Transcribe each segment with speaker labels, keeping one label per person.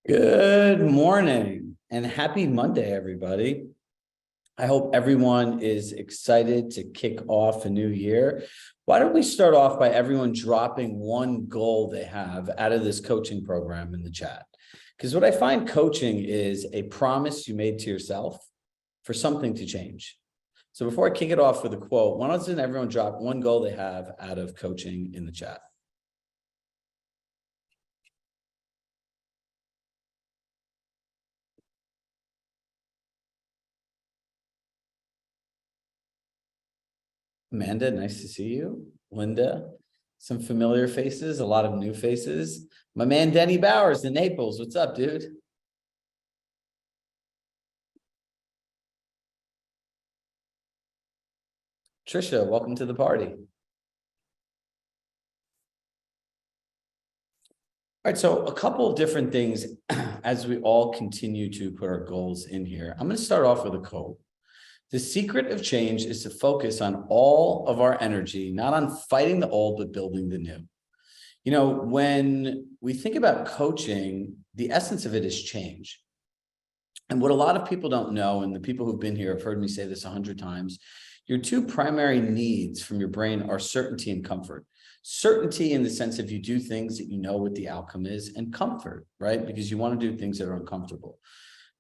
Speaker 1: Good morning and happy Monday, everybody. I hope everyone is excited to kick off a new year. Why don't we start off by everyone dropping one goal they have out of this coaching program in the chat? Because what I find coaching is a promise you made to yourself for something to change. So before I kick it off with a quote, why don't everyone drop one goal they have out of coaching in the chat? Amanda, nice to see you. Linda, some familiar faces, a lot of new faces. My man, Denny Bowers in Naples. What's up, dude? Trisha, welcome to the party. All right, so a couple of different things as we all continue to put our goals in here. I'm going to start off with a quote. The secret of change is to focus on all of our energy, not on fighting the old, but building the new. You know, when we think about coaching, the essence of it is change. And what a lot of people don't know, and the people who've been here have heard me say this 100 times, your two primary needs from your brain are certainty and comfort. Certainty in the sense of you do things that you know what the outcome is, and comfort, right? Because you want to do things that are uncomfortable.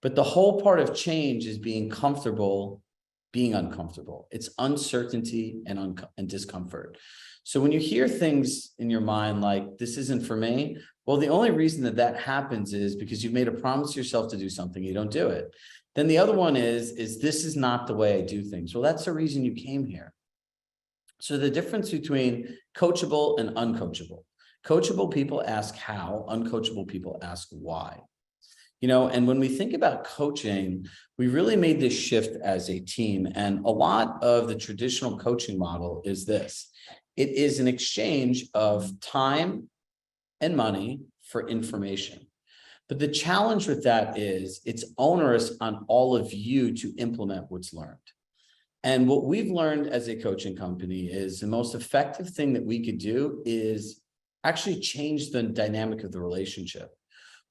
Speaker 1: But the whole part of change is being comfortable, being uncomfortable. It's uncertainty and discomfort. So when you hear things in your mind like, this isn't for me, well, the only reason that that happens is because you've made a promise to yourself to do something, you don't do it. Then the other one is this is not the way I do things. Well, that's the reason you came here. So the difference between coachable and uncoachable. Coachable people ask how, uncoachable people ask why. You know, and when we think about coaching, we really made this shift as a team. And a lot of the traditional coaching model is this. It is an exchange of time and money for information. But the challenge with that is it's onerous on all of you to implement what's learned. And what we've learned as a coaching company is the most effective thing that we could do is actually change the dynamic of the relationship.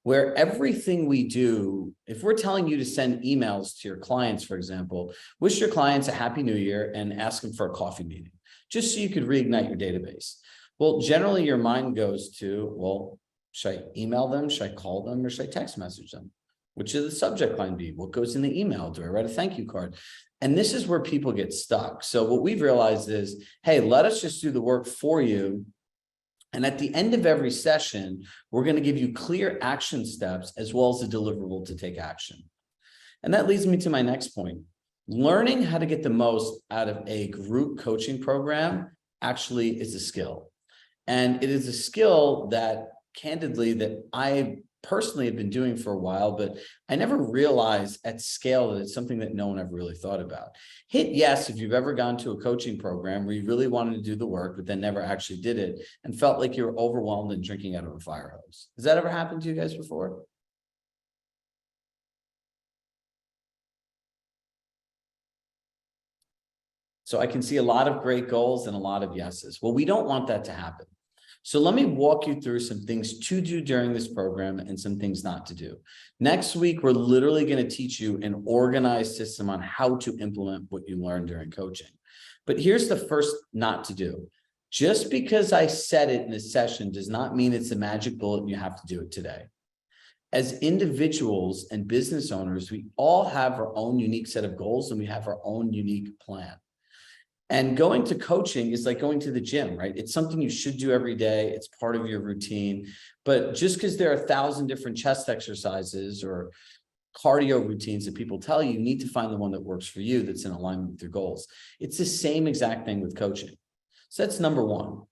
Speaker 1: Where everything we do, if we're telling you to send emails to your clients, for example, wish your clients a happy new year and ask them for a coffee meeting, just so you could reignite your database. Well, generally your mind goes to, well, should I email them? Should I call them? Or should I text message them? Which should the subject line be? What goes in the email? Do I write a thank you card? And this is where people get stuck. So what we've realized is, hey, let us just do the work for you. And at the end of every session, we're going to give you clear action steps as well as a deliverable to take action. And that leads me to my next point. Learning how to get the most out of a group coaching program actually is a skill. And it is a skill that, candidly, that I personally have been doing for a while, but I never realized at scale that it's something that no one ever really thought about. Hit yes if you've ever gone to a coaching program where you really wanted to do the work, but then never actually did it and felt like you were overwhelmed and drinking out of a fire hose. Has that ever happened to you guys before? So I can see a lot of great goals and a lot of yeses. Well, we don't want that to happen. So let me walk you through some things to do during this program and some things not to do. Next week, we're literally going to teach you an organized system on how to implement what you learned during coaching. But here's the first not to do. Just because I said it in a session does not mean it's a magic bullet and you have to do it today. As individuals and business owners, we all have our own unique set of goals and we have our own unique plan. And going to coaching is like going to the gym, right? It's something you should do every day. It's part of your routine. But just because there are 1,000 different chest exercises or cardio routines that people tell you, you need to find the one that works for you that's in alignment with your goals. It's the same exact thing with coaching. So that's number one.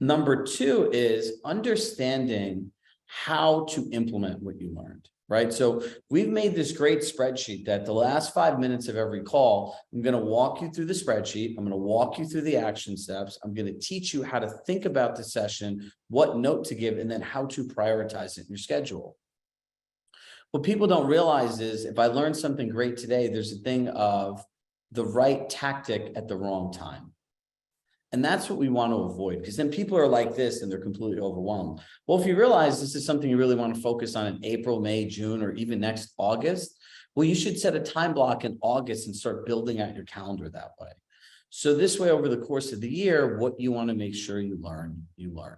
Speaker 1: Number two is understanding how to implement what you learned. Right? So we've made this great spreadsheet that the last 5 minutes of every call, I'm going to walk you through the spreadsheet. I'm going to walk you through the action steps. I'm going to teach you how to think about the session, what note to give, and then how to prioritize it in your schedule. What people don't realize is if I learned something great today, there's a thing of the right tactic at the wrong time. And that's what we want to avoid, because then people are like this and they're completely overwhelmed. Well, if you realize this is something you really want to focus on in April, May, June, or even next August, well, you should set a time block in August and start building out your calendar that way. So this way, over the course of the year, what you want to make sure you learn, you learn.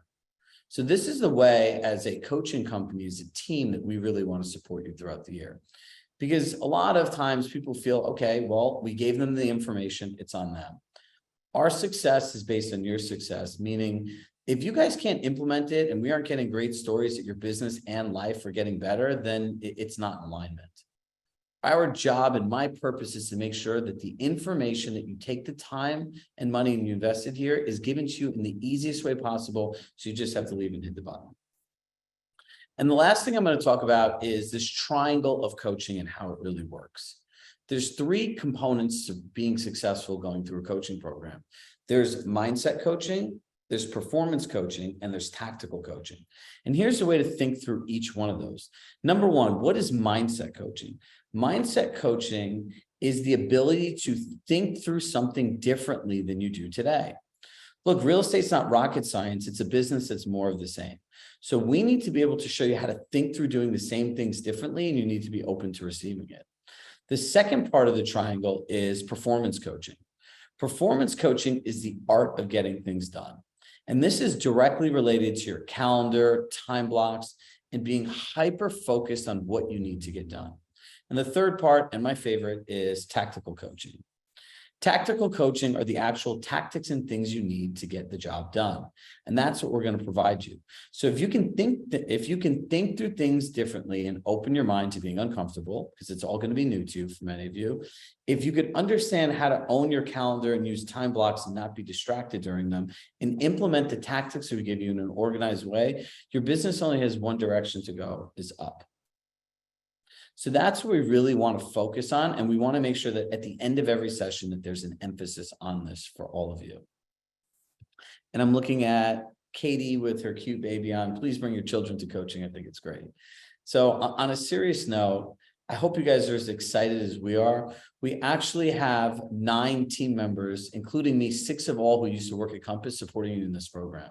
Speaker 1: So this is the way, as a coaching company, as a team, that we really want to support you throughout the year. Because a lot of times people feel, okay, well, we gave them the information, it's on them. Our success is based on your success, meaning if you guys can't implement it and we aren't getting great stories that your business and life are getting better, then it's not in alignment. Our job and my purpose is to make sure that the information that you take the time and money and you invested here is given to you in the easiest way possible. So you just have to leave and hit the button. And the last thing I'm going to talk about is this triangle of coaching and how it really works. There's three components to being successful going through a coaching program. There's mindset coaching, there's performance coaching, and there's tactical coaching. And here's the way to think through each one of those. Number one, what is mindset coaching? Mindset coaching is the ability to think through something differently than you do today. Look, real estate's not rocket science. It's a business that's more of the same. So we need to be able to show you how to think through doing the same things differently, and you need to be open to receiving it. The second part of the triangle is performance coaching. Performance coaching is the art of getting things done. And this is directly related to your calendar, time blocks, and being hyper-focused on what you need to get done. And the third part, and my favorite, is tactical coaching. Tactical coaching are the actual tactics and things you need to get the job done. And that's what we're going to provide you. So if you can think through things differently and open your mind to being uncomfortable, because it's all going to be new to you for many of you, if you could understand how to own your calendar and use time blocks and not be distracted during them, and implement the tactics that we give you in an organized way, your business only has one direction to go, is up. So that's what we really want to focus on. And we want to make sure that at the end of every session that there's an emphasis on this for all of you. And I'm looking at Katie with her cute baby on. Please bring your children to coaching. I think it's great. So on a serious note, I hope you guys are as excited as we are. We actually have 9 team members, including me, 6 of all who used to work at Compass, supporting you in this program.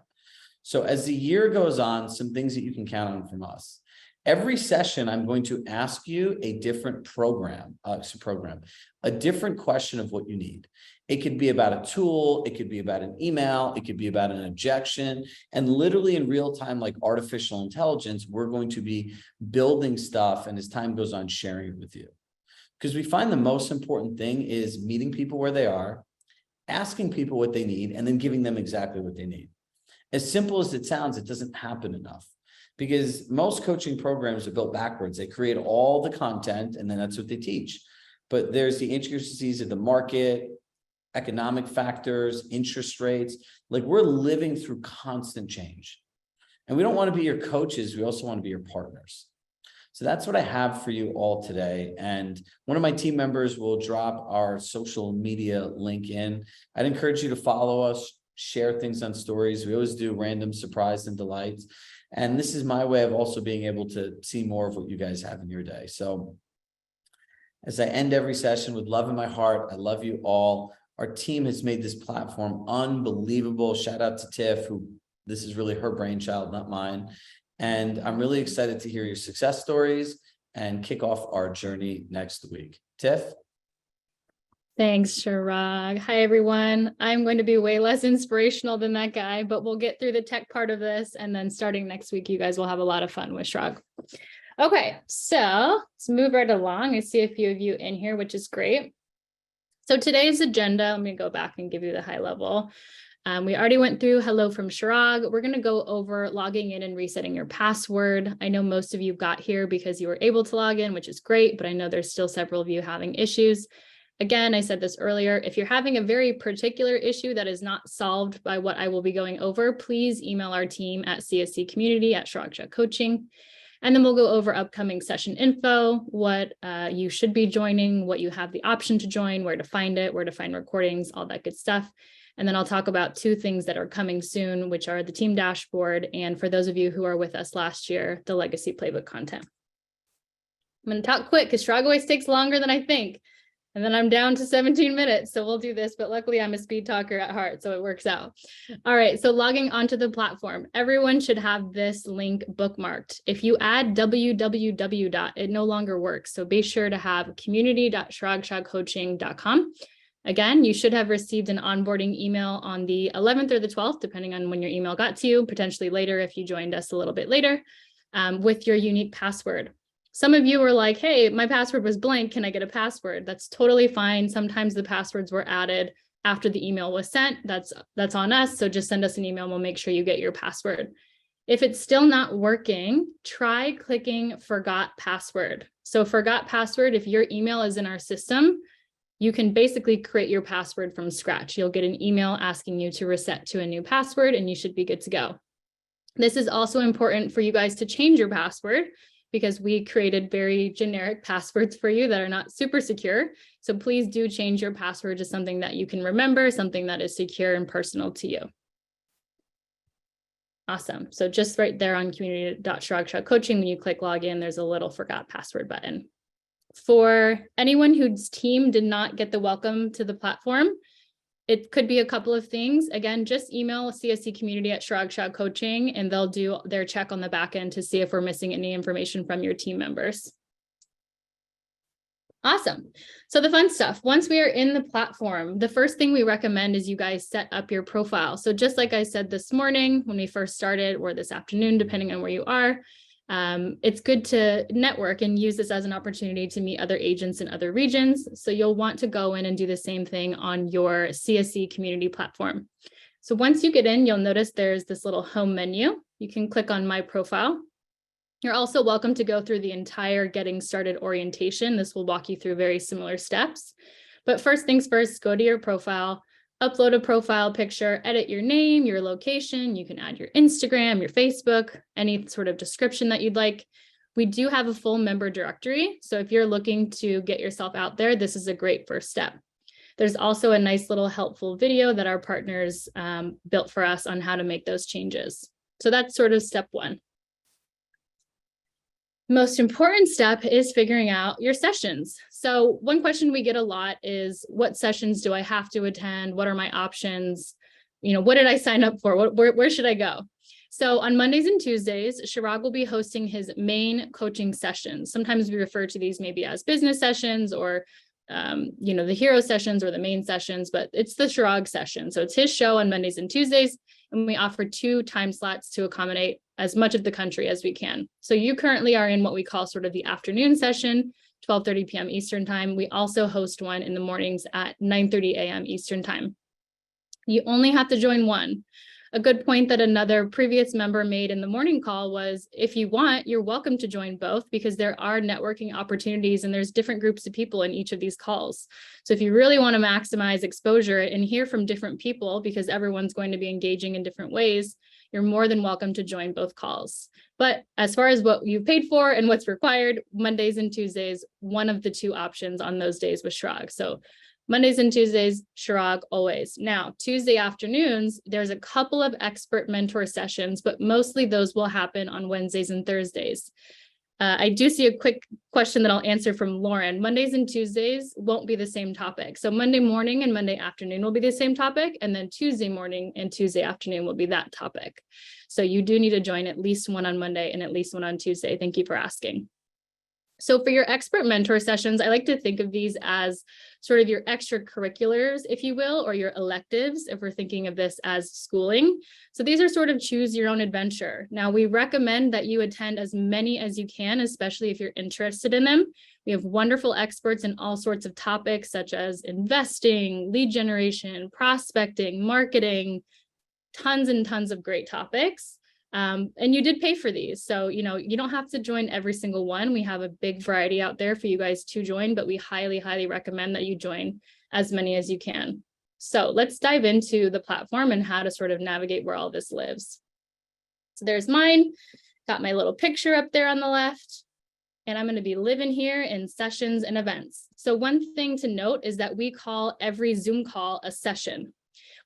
Speaker 1: So as the year goes on, some things that you can count on from us. Every session, I'm going to ask you a different a different question of what you need. It could be about a tool, it could be about an email, it could be about an objection, and literally in real time, like artificial intelligence, we're going to be building stuff, and as time goes on, sharing it with you. Because we find the most important thing is meeting people where they are, asking people what they need, and then giving them exactly what they need. As simple as it sounds, it doesn't happen enough. Because most coaching programs are built backwards. They create all the content and then that's what they teach. But there's the intricacies of the market, economic factors, interest rates. Like, we're living through constant change. And we don't want to be your coaches. We also want to be your partners. So that's what I have for you all today. And one of my team members will drop our social media link in. I'd encourage you to follow us, share things on stories. We always do random surprise and delights. And this is my way of also being able to see more of what you guys have in your day. So as I end every session with love in my heart, I love you all. Our team has made this platform unbelievable. Shout out to Tiff, who this is really her brainchild, not mine. And I'm really excited to hear your success stories and kick off our journey next week. Tiff?
Speaker 2: Thanks, Chirag. Hi, everyone. I'm going to be way less inspirational than that guy, but we'll get through the tech part of this. And then starting next week, you guys will have a lot of fun with Chirag. Okay, so let's move right along. I see a few of you in here, which is great. So today's agenda, let me go back and give you the high level. We already went through hello from Chirag. We're going to go over logging in and resetting your password. I know most of you got here because you were able to log in, which is great, but I know there's still several of you having issues. Again, I said this earlier, if you're having a very particular issue that is not solved by what I will be going over, please email our team at csccommunity@Chirag Shah Coaching. And then we'll go over upcoming session info, what you should be joining, what you have the option to join, where to find it, where to find recordings, all that good stuff. And then I'll talk about 2 things that are coming soon, which are the team dashboard. And for those of you who are with us last year, the legacy playbook content. I'm going to talk quick because Chirag always takes longer than I think. And then I'm down to 17 minutes. So we'll do this, but luckily I'm a speed talker at heart, so it works out. All right, so logging onto the platform, everyone should have this link bookmarked. If you add www. It no longer works. So be sure to have community.chiragshahcoaching.com. Again, you should have received an onboarding email on the 11th or the 12th, depending on when your email got to you, potentially later if you joined us a little bit later, with your unique password. Some of you were like, hey, my password was blank. Can I get a password? That's totally fine. Sometimes the passwords were added after the email was sent. That's on us. So just send us an email and we'll make sure you get your password. If it's still not working, try clicking forgot password. So forgot password, if your email is in our system, you can basically create your password from scratch. You'll get an email asking you to reset to a new password and you should be good to go. This is also important for you guys to change your password because we created very generic passwords for you that are not super secure. So please do change your password to something that you can remember, something that is secure and personal to you. Awesome. So just right there on community.chiragshahcoaching, when you click login, there's a little forgot password button. For anyone whose team did not get the welcome to the platform, it could be a couple of things. Again, just email CSC community at Chirag Shah Coaching and they'll do their check on the back end to see if we're missing any information from your team members. Awesome. So the fun stuff, once we are in the platform, the first thing we recommend is you guys set up your profile. So just like I said this morning, when we first started, or this afternoon, depending on where you are, it's good to network and use this as an opportunity to meet other agents in other regions. So you'll want to go in and do the same thing on your CSC community platform. So once you get in, you'll notice there's this little home menu. You can click on my profile. You're also welcome to go through the entire getting started orientation. This will walk you through very similar steps. But first things first, go to your profile, upload a profile picture, edit your name, your location. You can add your Instagram, your Facebook, any sort of description that you'd like. We do have a full member directory. So if you're looking to get yourself out there, this is a great first step. There's also a nice little helpful video that our partners built for us on how to make those changes. So that's sort of step one. Most important step is figuring out your sessions. So one question we get a lot is, what sessions do I have to attend? What are my options? You know, what did I sign up for? Where should I go? So on Mondays and Tuesdays, Chirag will be hosting his main coaching sessions. Sometimes we refer to these maybe as business sessions or you know, the hero sessions or the main sessions, but it's the Chirag session. So it's his show on Mondays and Tuesdays, and we offer 2 time slots to accommodate as much of the country as we can. So you currently are in what we call sort of the afternoon session, 12:30 p.m. Eastern time. We also host one in the mornings at 9:30 a.m. Eastern time. You only have to join one. A good point that another previous member made in the morning call was, if you want, you're welcome to join both, because there are networking opportunities and there's different groups of people in each of these calls. So if you really want to maximize exposure and hear from different people, because everyone's going to be engaging in different ways, you're more than welcome to join both calls. But as far as what you paid for and what's required, Mondays and Tuesdays, one of the 2 options on those days was Chirag. So Mondays and Tuesdays, Chirag always. Now, Tuesday afternoons, there's a couple of expert mentor sessions, but mostly those will happen on Wednesdays and Thursdays. I do see a quick question that I'll answer from Lauren. Mondays and Tuesdays won't be the same topic. So Monday morning and Monday afternoon will be the same topic, and then Tuesday morning and Tuesday afternoon will be that topic. So you do need to join at least one on Monday and at least one on Tuesday. Thank you for asking. So for your expert mentor sessions, I like to think of these as sort of your extracurriculars, if you will, or your electives, if we're thinking of this as schooling. So these are sort of choose your own adventure. Now, we recommend that you attend as many as you can, especially if you're interested in them. We have wonderful experts in all sorts of topics, such as investing, lead generation, prospecting, marketing, tons and tons of great topics. And you did pay for these. So, you know, you don't have to join every single one. We have a big variety out there for you guys to join, but we highly, highly recommend that you join as many as you can. So let's dive into the platform and how to sort of navigate where all this lives. So there's mine, got my little picture up there on the left, and I'm going to be living here in sessions and events. So one thing to note is that we call every Zoom call a session.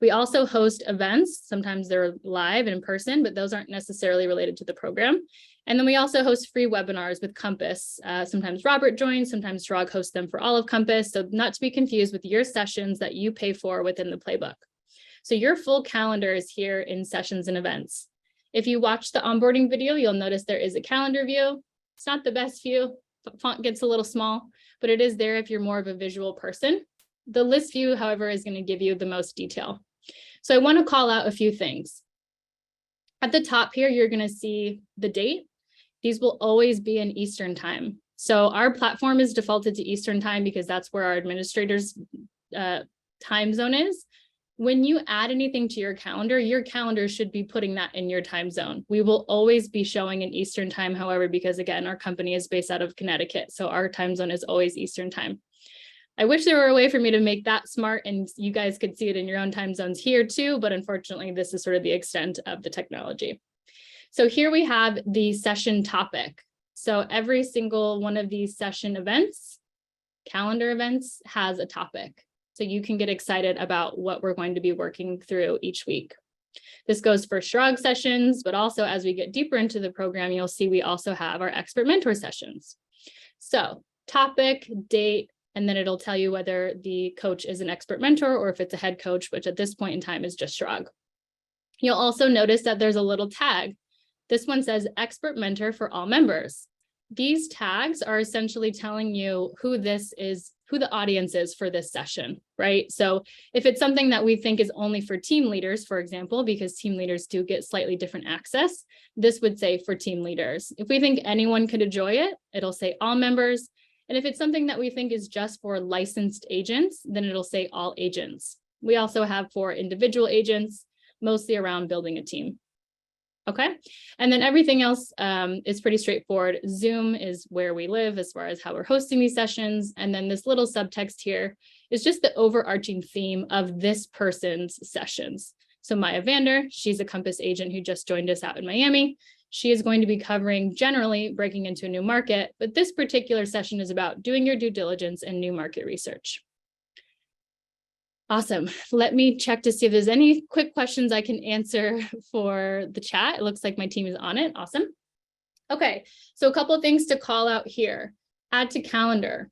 Speaker 2: We also host events. Sometimes they're live and in person, but those aren't necessarily related to the program. And then we also host free webinars with Compass. Sometimes Robert joins, sometimes Chirag hosts them for all of Compass. So not to be confused with your sessions that you pay for within the playbook. So your full calendar is here in sessions and events. If you watch the onboarding video, you'll notice there is a calendar view. It's not the best view. Font gets a little small, but it is there if you're more of a visual person. The list view, however, is going to give you the most detail. So I want to call out a few things. At the top here, you're going to see the date. These will always be in Eastern time. So our platform is defaulted to Eastern time because that's where our administrators' time zone is. When you add anything to your calendar should be putting that in your time zone. We will always be showing in Eastern time, however, because again, our company is based out of Connecticut. So our time zone is always Eastern time. I wish there were a way for me to make that smart and you guys could see it in your own time zones here too, but unfortunately, this is sort of the extent of the technology. So here we have the session topic. So every single one of these session events, calendar events, has a topic. So you can get excited about what we're going to be working through each week. This goes for Chirag sessions, but also as we get deeper into the program, you'll see we also have our expert mentor sessions. So topic, date, and then it'll tell you whether the coach is an expert mentor or if it's a head coach, which at this point in time is just Chirag. You'll also notice that there's a little tag. This one says expert mentor for all members. These tags are essentially telling you who the audience is for this session, right? So if it's something that we think is only for team leaders, for example, because team leaders do get slightly different access, this would say for team leaders. If we think anyone could enjoy it, it'll say all members. And if it's something that we think is just for licensed agents, then it'll say all agents. We also have for individual agents, mostly around building a team. Okay, and then everything else is pretty straightforward. Zoom is where we live as far as how we're hosting these sessions. And then this little subtext here is just the overarching theme of this person's sessions. So Maya Vander, she's a Compass agent who just joined us out in Miami. She is going to be covering generally breaking into a new market, but this particular session is about doing your due diligence and new market research. Awesome. Let me check to see if there's any quick questions I can answer for the chat. It looks like my team is on it. Awesome. Okay, so a couple of things to call out here. Add to calendar.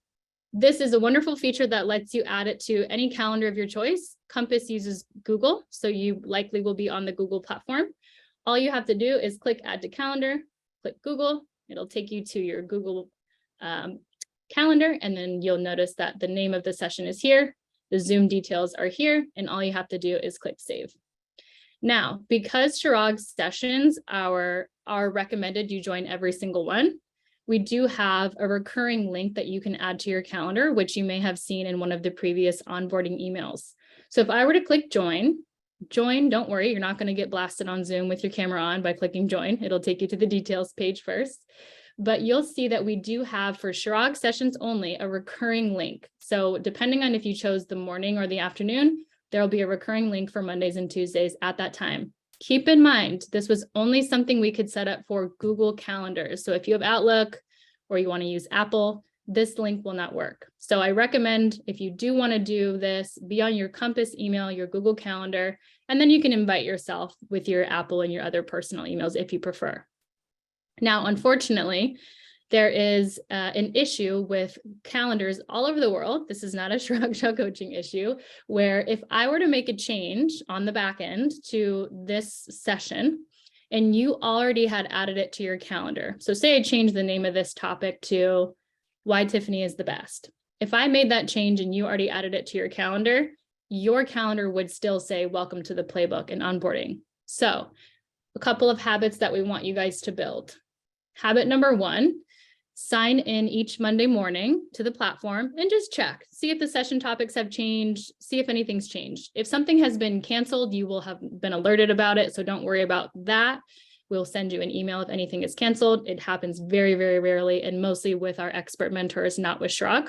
Speaker 2: This is a wonderful feature that lets you add it to any calendar of your choice. Compass uses Google, so you likely will be on the Google platform. All you have to do is click add to calendar, click Google. It'll take you to your Google calendar, and then you'll notice that the name of the session is here. The Zoom details are here, and all you have to do is click save. Now, because Chirag's sessions are recommended you join every single one, we do have a recurring link that you can add to your calendar, which you may have seen in one of the previous onboarding emails. So if I were to click join, don't worry, you're not going to get blasted on Zoom with your camera on by clicking join. It'll take you to the details page first. But you'll see that we do have for Chirag sessions only a recurring link. So depending on if you chose the morning or the afternoon, there'll be a recurring link for Mondays and Tuesdays at that time. Keep in mind, this was only something we could set up for Google Calendars. So if you have Outlook or you want to use Apple, this link will not work. So I recommend if you do want to do this, be on your Compass email, your Google Calendar, and then you can invite yourself with your Apple and your other personal emails if you prefer. Now, unfortunately, there is an issue with calendars all over the world. This is not a Chirag Shah Coaching issue, where if I were to make a change on the back end to this session, and you already had added it to your calendar. So say I changed the name of this topic to Why Tiffany is the Best. If I made that change and you already added it to your calendar would still say, welcome to the playbook and onboarding. So a couple of habits that we want you guys to build. Habit number 1, sign in each Monday morning to the platform and just check, see if the session topics have changed, see if anything's changed. If something has been canceled, you will have been alerted about it. So don't worry about that. We'll send you an email if anything is canceled. It happens very, very rarely and mostly with our expert mentors, not with Chirag.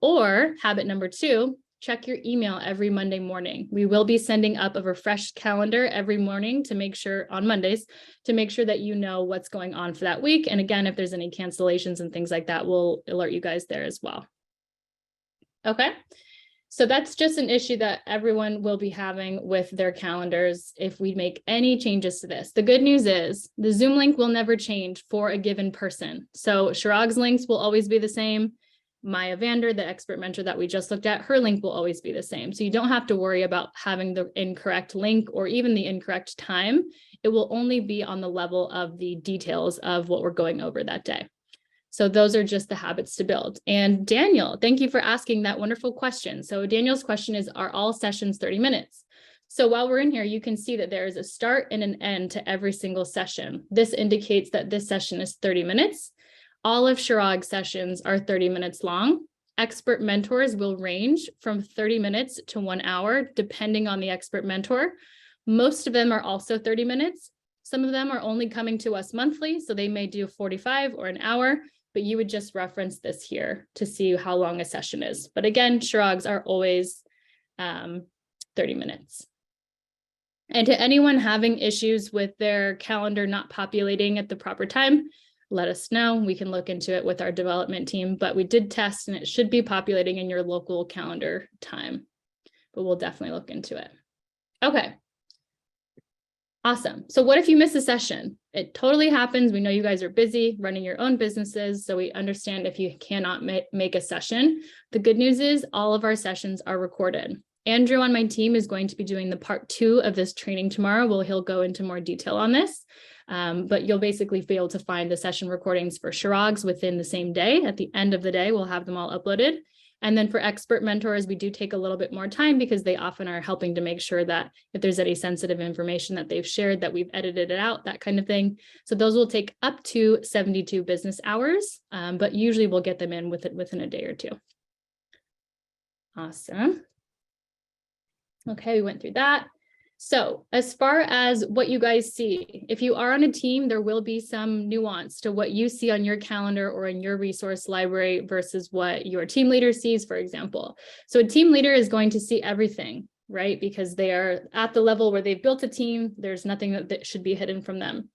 Speaker 2: Or habit number 2, check your email every Monday morning. We will be sending up a refreshed calendar every morning to make sure on Mondays to make sure that you know what's going on for that week. And again, if there's any cancellations and things like that, we'll alert you guys there as well. Okay. So that's just an issue that everyone will be having with their calendars if we make any changes to this. The good news is the Zoom link will never change for a given person. So Chirag's links will always be the same. Maya Vander, the expert mentor that we just looked at, her link will always be the same. So you don't have to worry about having the incorrect link or even the incorrect time. It will only be on the level of the details of what we're going over that day. So those are just the habits to build. And Daniel, thank you for asking that wonderful question. So Daniel's question is, are all sessions 30 minutes? So while we're in here, you can see that there is a start and an end to every single session. This indicates that this session is 30 minutes. All of Chirag's sessions are 30 minutes long. Expert mentors will range from 30 minutes to 1 hour, depending on the expert mentor. Most of them are also 30 minutes. Some of them are only coming to us monthly, so they may do 45 or an hour, but you would just reference this here to see how long a session is. But again, Chirag's are always 30 minutes. And to anyone having issues with their calendar not populating at the proper time, let us know. We can look into it with our development team, but we did test and it should be populating in your local calendar time, but we'll definitely look into it. Okay. Awesome. So what if you miss a session? It totally happens. We know you guys are busy running your own businesses, so we understand if you cannot make a session. The good news is all of our sessions are recorded. Andrew on my team is going to be doing the part 2 of this training tomorrow. He'll go into more detail on this, but you'll basically be able to find the session recordings for Chirag's within the same day. At the end of the day, we'll have them all uploaded. And then for expert mentors, we do take a little bit more time because they often are helping to make sure that if there's any sensitive information that they've shared, that we've edited it out, that kind of thing. So those will take up to 72 business hours, but usually we'll get them in within a day or two. Awesome. Okay, we went through that. So as far as what you guys see, if you are on a team, there will be some nuance to what you see on your calendar or in your resource library versus what your team leader sees, for example. So a team leader is going to see everything, right? Because they are at the level where they've built a team. There's nothing that should be hidden from them.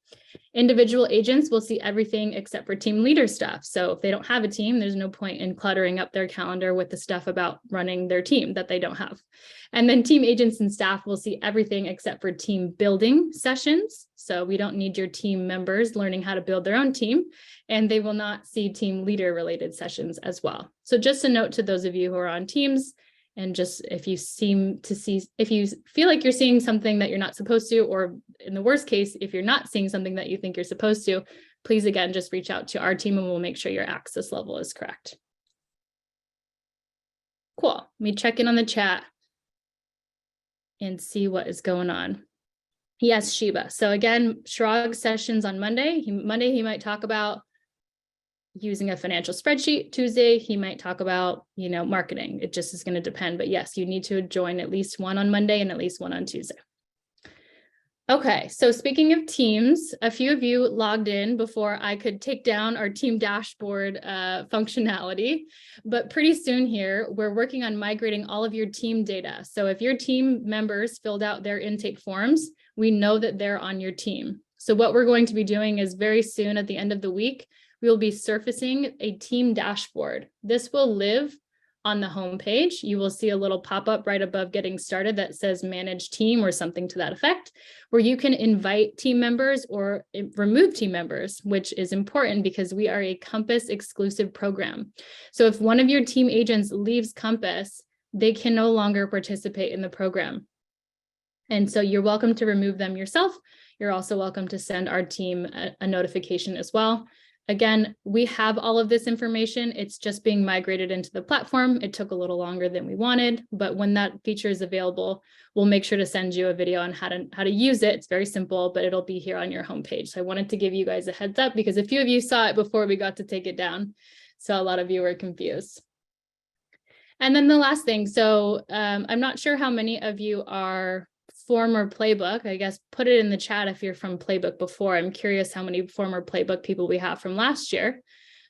Speaker 2: Individual agents will see everything except for team leader stuff. So if they don't have a team, there's no point in cluttering up their calendar with the stuff about running their team that they don't have. And then team agents and staff will see everything except for team building sessions. So we don't need your team members learning how to build their own team, and they will not see team leader related sessions as well. So just a note to those of you who are on teams, and just if you feel like you're seeing something that you're not supposed to, or in the worst case, if you're not seeing something that you think you're supposed to, please again, just reach out to our team and we'll make sure your access level is correct. Cool. Let me check in on the chat and see what is going on. Yes, Sheba. So again, Chirag sessions on Monday. Monday, he might talk about using a financial spreadsheet. Tuesday, he might talk about, marketing. It just is going to depend. But yes, you need to join at least one on Monday and at least one on Tuesday. Okay, so speaking of teams, a few of you logged in before I could take down our team dashboard functionality, but pretty soon here, we're working on migrating all of your team data. So if your team members filled out their intake forms, we know that they're on your team. So what we're going to be doing is very soon at the end of the week, we will be surfacing a team dashboard. This will live on the home page. You will see a little pop-up right above getting started that says manage team or something to that effect, where you can invite team members or remove team members, which is important because we are a Compass exclusive program. So if one of your team agents leaves Compass, they can no longer participate in the program. And so you're welcome to remove them yourself. You're also welcome to send our team a notification as well. Again, we have all of this information. It's just being migrated into the platform. It took a little longer than we wanted, but when that feature is available, we'll make sure to send you a video on how to use it. It's very simple, but it'll be here on your homepage. So I wanted to give you guys a heads up because a few of you saw it before we got to take it down. So a lot of you were confused. And then the last thing. So I'm not sure how many of you are former Playbook. I guess put it in the chat if you're from Playbook before. I'm curious how many former Playbook people we have from last year.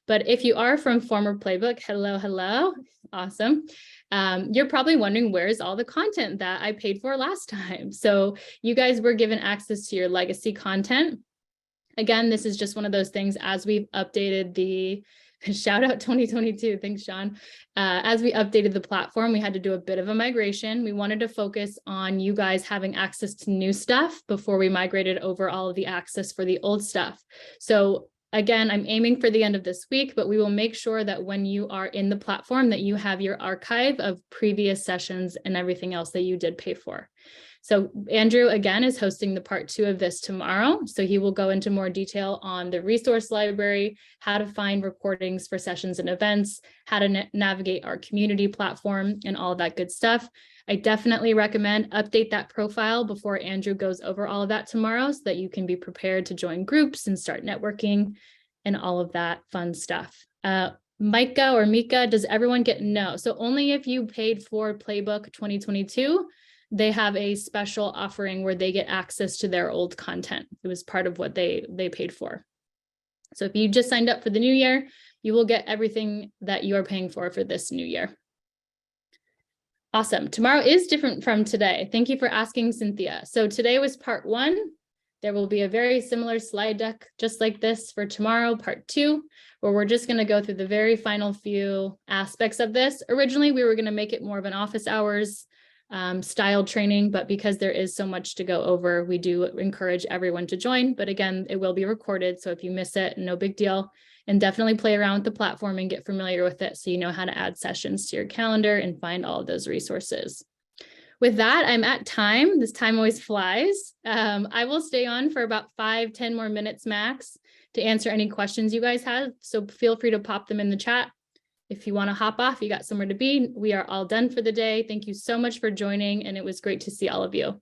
Speaker 2: But if you are from former Playbook, hello, awesome. You're probably wondering where's all the content that I paid for last time. So you guys were given access to your legacy content. Again, this is just one of those things as we've updated the Shout out 2022. Thanks, Sean. As we updated the platform, we had to do a bit of a migration. We wanted to focus on you guys having access to new stuff before we migrated over all of the access for the old stuff. So again, I'm aiming for the end of this week, but we will make sure that when you are in the platform that you have your archive of previous sessions and everything else that you did pay for. So Andrew, again, is hosting the part 2 of this tomorrow. So he will go into more detail on the resource library, how to find recordings for sessions and events, how to navigate our community platform and all that good stuff. I definitely recommend update that profile before Andrew goes over all of that tomorrow so that you can be prepared to join groups and start networking and all of that fun stuff. Micah or Mika, does everyone get no? So only if you paid for Playbook 2022, they have a special offering where they get access to their old content. It was part of what they paid for. So if you just signed up for the new year, you will get everything that you are paying for this new year. Awesome. Tomorrow is different from today. Thank you for asking, Cynthia. So today was part 1. There will be a very similar slide deck just like this for tomorrow, part 2, where we're just going to go through the very final few aspects of this. Originally, we were going to make it more of an office hours style training, but because there is so much to go over, we do encourage everyone to join. But again, it will be recorded. So if you miss it, no big deal. And definitely play around with the platform and get familiar with it so you know how to add sessions to your calendar and find all of those resources. With that, I'm at time. This time always flies. I will stay on for about 5-10 more minutes max to answer any questions you guys have. So feel free to pop them in the chat. If you want to hop off, you got somewhere to be. We are all done for the day. Thank you so much for joining, and it was great to see all of you.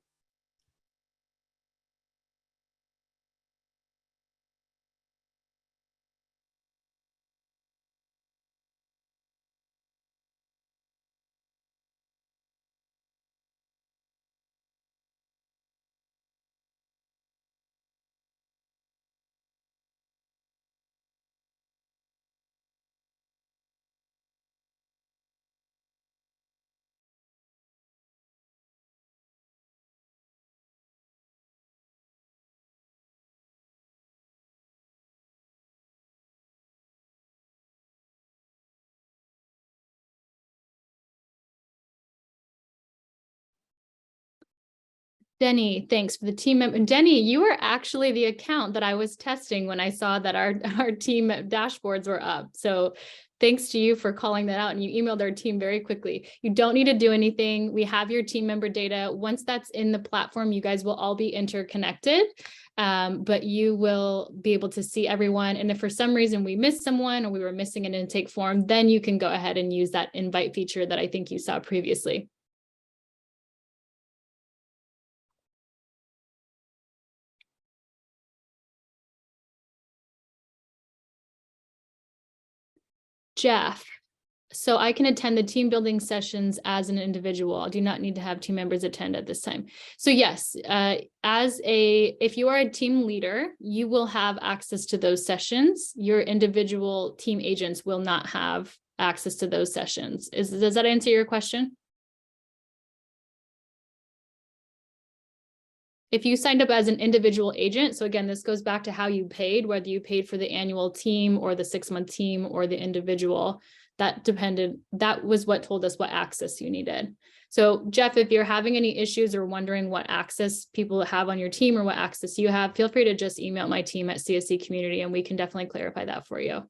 Speaker 2: Denny, thanks for the team member. Denny, you were actually the account that I was testing when I saw that our team dashboards were up. So thanks to you for calling that out, and you emailed our team very quickly. You don't need to do anything. We have your team member data. Once that's in the platform, you guys will all be interconnected, but you will be able to see everyone. And if for some reason we missed someone or we were missing an intake form, then you can go ahead and use that invite feature that I think you saw previously. Jeff, so I can attend the team building sessions as an individual. I do not need to have team members attend at this time. So yes, if you are a team leader, you will have access to those sessions. Your individual team agents will not have access to those sessions. Does that answer your question? If you signed up as an individual agent, so again, this goes back to how you paid, whether you paid for the annual team or the 6-month team or the individual, that was what told us what access you needed. So Jeff, if you're having any issues or wondering what access people have on your team or what access you have, feel free to just email my team at CSC Community and we can definitely clarify that for you.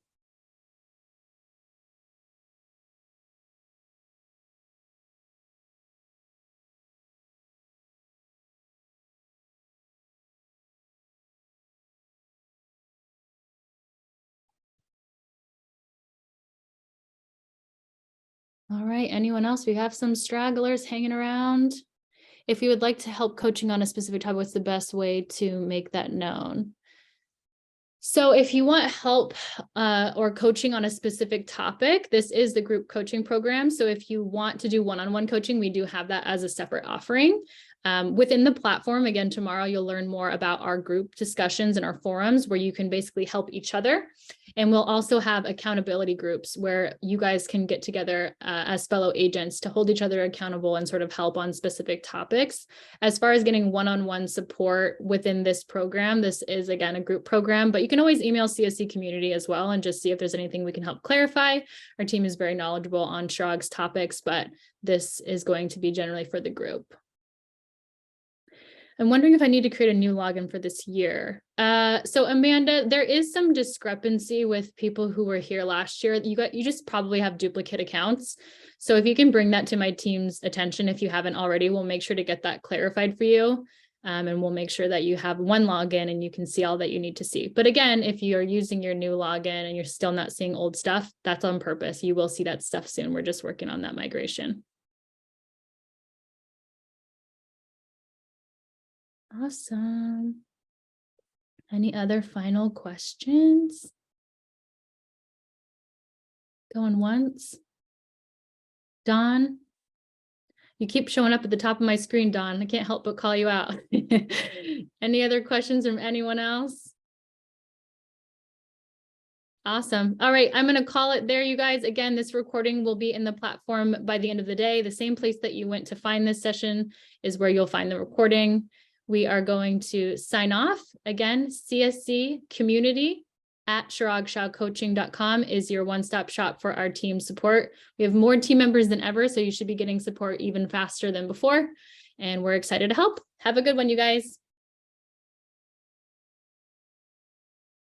Speaker 2: All right, anyone else? We have some stragglers hanging around. If you would like to help coaching on a specific topic, what's the best way to make that known? So if you want help or coaching on a specific topic, this is the group coaching program. So if you want to do one-on-one coaching, we do have that as a separate offering. Within the platform, again, tomorrow you'll learn more about our group discussions and our forums where you can basically help each other. And we'll also have accountability groups where you guys can get together as fellow agents to hold each other accountable and sort of help on specific topics. As far as getting one-on-one support within this program, this is again a group program, but you can always email CSC community as well and just see if there's anything we can help clarify. Our team is very knowledgeable on Chirag's topics, but this is going to be generally for the group. I'm wondering if I need to create a new login for this year. So Amanda, there is some discrepancy with people who were here last year. You just probably have duplicate accounts. So if you can bring that to my team's attention, if you haven't already, we'll make sure to get that clarified for you. And we'll make sure that you have one login and you can see all that you need to see. But again, if you're using your new login and you're still not seeing old stuff, that's on purpose. You will see that stuff soon. We're just working on that migration. Awesome. Any other final questions? Going once. Don, you keep showing up at the top of my screen, Don. I can't help but call you out. Any other questions from anyone else? Awesome. All right, I'm going to call it there, you guys. Again, this recording will be in the platform by the end of the day. The same place that you went to find this session is where you'll find the recording. We are going to sign off. Again, CSC community at chiragshahcoaching.com is your one-stop shop for our team support. We have more team members than ever, so you should be getting support even faster than before. And we're excited to help. Have a good one, you guys.